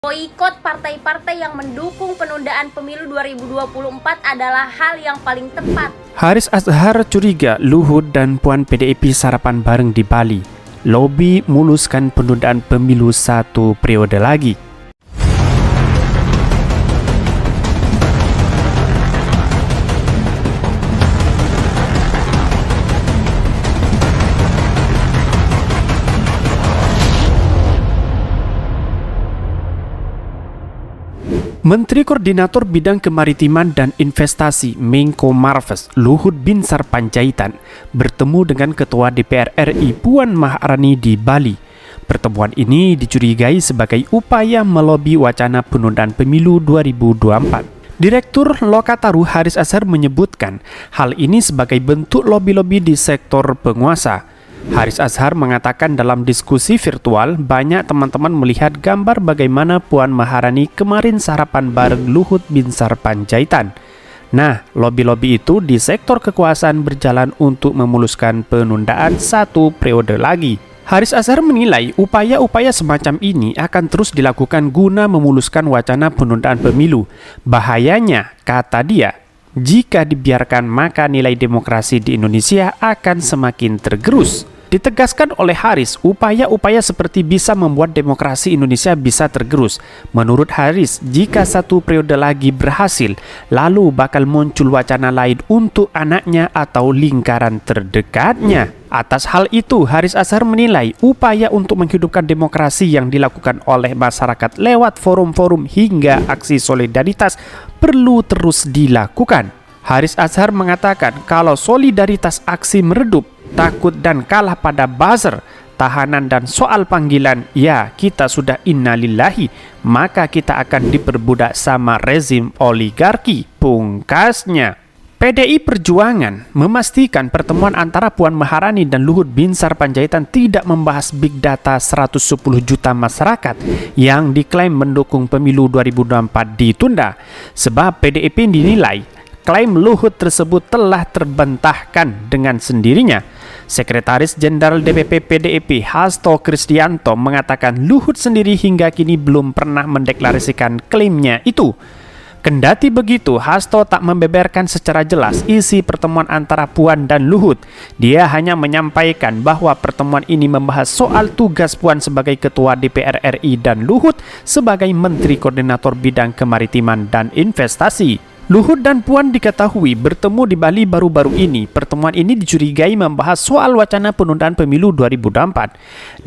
Boikot partai-partai yang mendukung penundaan pemilu 2024 adalah hal yang paling tepat. Haris Azhar curiga Luhut dan Puan PDIP sarapan bareng di Bali. Lobi muluskan penundaan pemilu 1 periode lagi. Menteri Koordinator Bidang Kemaritiman dan Investasi Menko Marves Luhut Binsar Panjaitan bertemu dengan Ketua DPR RI Puan Maharani di Bali. Pertemuan ini dicurigai sebagai upaya melobi wacana penundaan pemilu 2024. Direktur Lokataru Haris Azhar menyebutkan hal ini sebagai bentuk lobi-lobi di sektor penguasa. Haris Azhar mengatakan dalam diskusi virtual banyak teman-teman melihat gambar bagaimana Puan Maharani kemarin sarapan bareng Luhut Binsar Panjaitan. Nah, lobi-lobi itu di sektor kekuasaan berjalan untuk memuluskan penundaan 1 periode lagi. Haris Azhar menilai upaya-upaya semacam ini akan terus dilakukan guna memuluskan wacana penundaan pemilu. Bahayanya, kata dia, jika dibiarkan maka nilai demokrasi di Indonesia akan semakin tergerus. Ditegaskan oleh Haris, upaya-upaya seperti bisa membuat demokrasi Indonesia bisa tergerus. Menurut Haris, jika 1 periode lagi berhasil, lalu bakal muncul wacana lain untuk anaknya atau lingkaran terdekatnya. Atas hal itu, Haris Azhar menilai upaya untuk menghidupkan demokrasi yang dilakukan oleh masyarakat lewat forum-forum hingga aksi solidaritas perlu terus dilakukan. Haris Azhar mengatakan kalau solidaritas aksi meredup, takut dan kalah pada buzzer, tahanan dan soal panggilan, ya kita sudah innalillahi, maka kita akan diperbudak sama rezim oligarki, pungkasnya. PDI Perjuangan memastikan pertemuan antara Puan Maharani dan Luhut Binsar Panjaitan tidak membahas big data 110 juta masyarakat yang diklaim mendukung pemilu 2024 ditunda, sebab PDIP dinilai klaim Luhut tersebut telah terbantahkan dengan sendirinya. Sekretaris Jenderal DPP PDIP Hasto Kristianto mengatakan Luhut sendiri hingga kini belum pernah mendeklarasikan klaimnya itu. Kendati begitu, Hasto tak membeberkan secara jelas isi pertemuan antara Puan dan Luhut. Dia hanya menyampaikan bahwa pertemuan ini membahas soal tugas Puan sebagai Ketua DPR RI dan Luhut sebagai Menteri Koordinator Bidang Kemaritiman dan Investasi. Luhut dan Puan diketahui bertemu di Bali baru-baru ini. Pertemuan ini dicurigai membahas soal wacana penundaan pemilu 2024.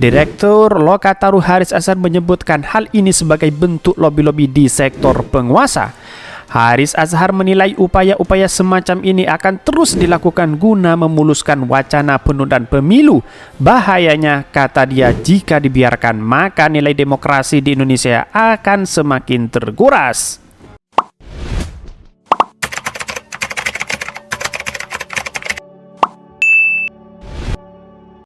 Direktur Lokataru Haris Azhar menyebutkan hal ini sebagai bentuk lobi-lobi di sektor penguasa. Haris Azhar menilai upaya-upaya semacam ini akan terus dilakukan guna memuluskan wacana penundaan pemilu. Bahayanya, kata dia, jika dibiarkan maka nilai demokrasi di Indonesia akan semakin terkuras.